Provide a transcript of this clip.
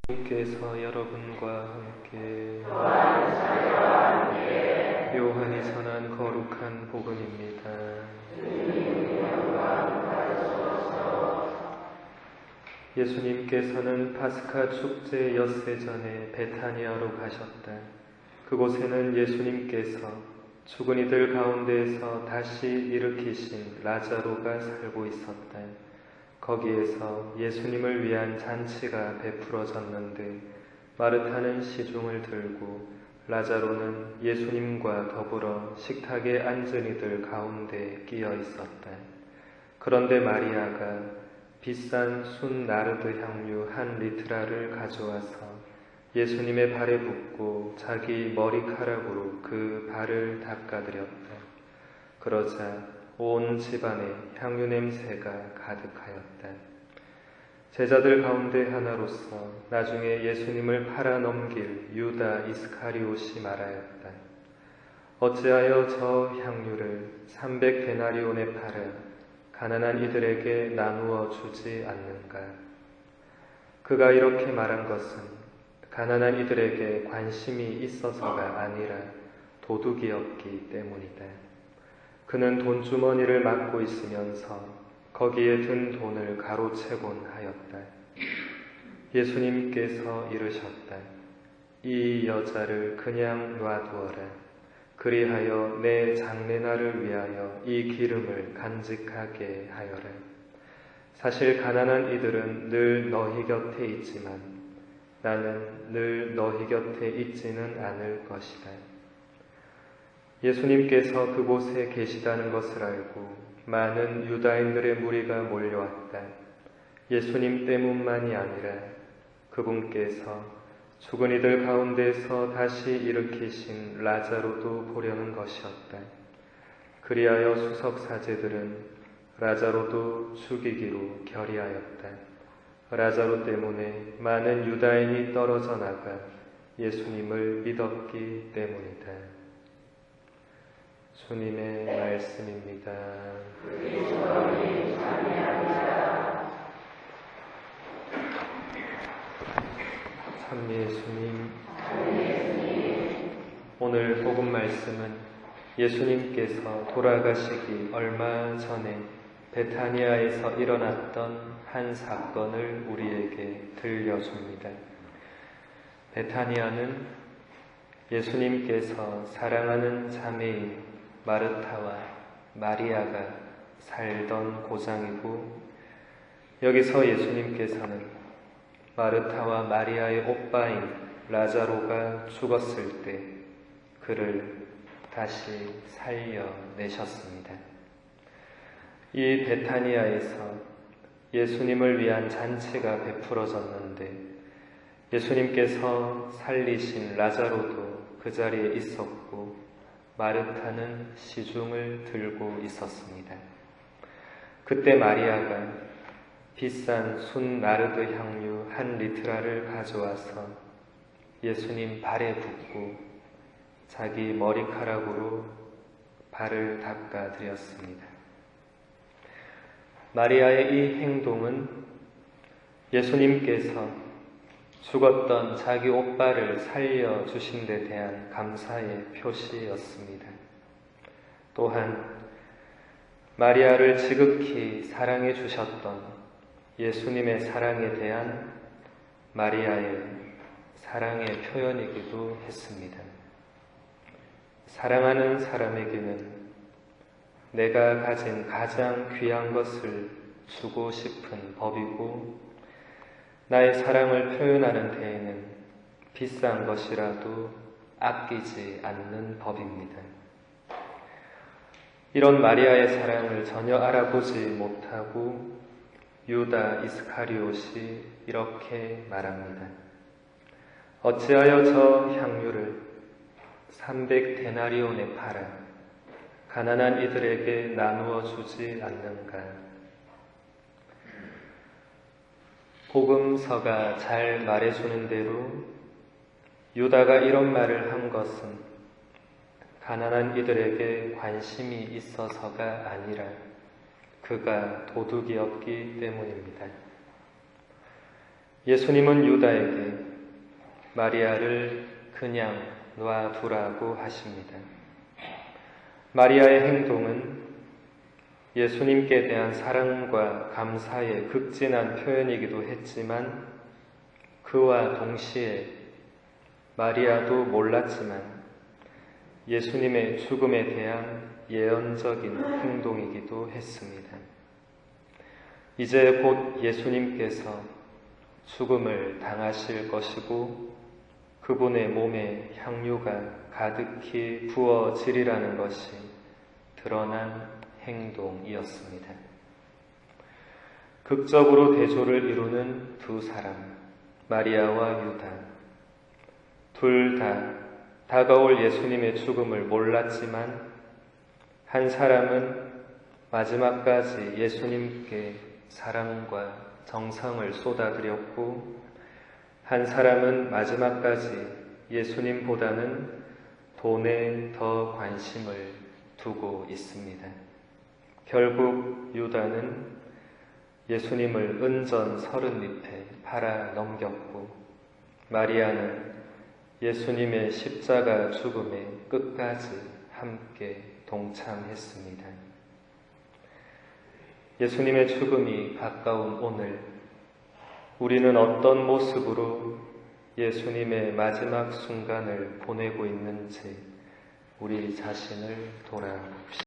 주님께서 여러분과 함께 요한이 전한 거룩한 복음입니다. 예수님께서는 파스카 축제 엿새 전에 베타니아로 가셨다. 그곳에는 예수님께서 죽은 이들 가운데에서 다시 일으키신 라자로가 살고 있었다. 거기에서 예수님을 위한 잔치가 베풀어졌는데 마르타는 시중을 들고 라자로는 예수님과 더불어 식탁에 앉은 이들 가운데 끼어 있었다. 그런데 마리아가 비싼 순 나르드 향유 한 리트라를 가져와서 예수님의 발에 붓고 자기 머리카락으로 그 발을 닦아드렸다. 그러자 온 집안에 향유 냄새가 가득하였다. 제자들 가운데 하나로서 나중에 예수님을 팔아 넘길 유다 이스카리옷이 말하였다. 어찌하여 저 향유를 300데나리온에 팔아 가난한 이들에게 나누어 주지 않는가? 그가 이렇게 말한 것은 가난한 이들에게 관심이 있어서가 아니라 도둑이었기 때문이다. 그는 돈주머니를 맡고 있으면서 거기에 든 돈을 가로채곤 하였다. 예수님께서 이르셨다. 이 여자를 그냥 놔두어라. 그리하여 내 장례날을 위하여 이 기름을 간직하게 하여라. 사실 가난한 이들은 늘 너희 곁에 있지만 나는 늘 너희 곁에 있지는 않을 것이다. 예수님께서 그곳에 계시다는 것을 알고 많은 유다인들의 무리가 몰려왔다. 예수님 때문만이 아니라 그분께서 죽은 이들 가운데서 다시 일으키신 라자로도 보려는 것이었다. 그리하여 수석사제들은 라자로도 죽이기로 결의하였다. 라자로 때문에 많은 유다인이 떨어져 나가 예수님을 믿었기 때문이다. 주님의 말씀입니다. 참 예수님, 오늘 복음 말씀은 예수님께서 돌아가시기 얼마 전에 베타니아에서 일어났던 한 사건을 우리에게 들려줍니다. 베타니아는 예수님께서 사랑하는 자매인 마르타와 마리아가 살던 고장이고, 여기서 예수님께서는 마르타와 마리아의 오빠인 라자로가 죽었을 때 그를 다시 살려내셨습니다. 이 베타니아에서 예수님을 위한 잔치가 베풀어졌는데 예수님께서 살리신 라자로도 그 자리에 있었고 마르타는 시중을 들고 있었습니다. 그때 마리아가 비싼 순 나르드 향유 한 리트라를 가져와서 예수님 발에 붓고 자기 머리카락으로 발을 닦아드렸습니다. 마리아의 이 행동은 예수님께서 죽었던 자기 오빠를 살려주신 데 대한 감사의 표시였습니다. 또한 마리아를 지극히 사랑해 주셨던 예수님의 사랑에 대한 마리아의 사랑의 표현이기도 했습니다. 사랑하는 사람에게는 내가 가진 가장 귀한 것을 주고 싶은 법이고 나의 사랑을 표현하는 데에는 비싼 것이라도 아끼지 않는 법입니다. 이런 마리아의 사랑을 전혀 알아보지 못하고 유다 이스카리옷이 이렇게 말합니다. 어찌하여 저 향유를 300데나리온에 팔아 가난한 이들에게 나누어 주지 않는가? 복음서가 잘 말해주는 대로 유다가 이런 말을 한 것은 가난한 이들에게 관심이 있어서가 아니라 그가 도둑이었기 때문입니다. 예수님은 유다에게 마리아를 그냥 놔두라고 하십니다. 마리아의 행동은 예수님께 대한 사랑과 감사의 극진한 표현이기도 했지만 그와 동시에 마리아도 몰랐지만 예수님의 죽음에 대한 예언적인 행동이기도 했습니다. 이제 곧 예수님께서 죽음을 당하실 것이고 그분의 몸에 향유가 가득히 부어지리라는 것이 드러난 행동이었습니다. 극적으로 대조를 이루는 두 사람, 마리아와 유다. 둘 다 다가올 예수님의 죽음을 몰랐지만 한 사람은 마지막까지 예수님께 사랑과 정성을 쏟아드렸고 한 사람은 마지막까지 예수님보다는 돈에 더 관심을 두고 있습니다. 결국 유다는 예수님을 은전 30잎에 팔아 넘겼고 마리아는 예수님의 십자가 죽음에 끝까지 함께 동참했습니다. 예수님의 죽음이 가까운 오늘 우리는 어떤 모습으로 예수님의 마지막 순간을 보내고 있는지 우리 자신을 돌아봅시다.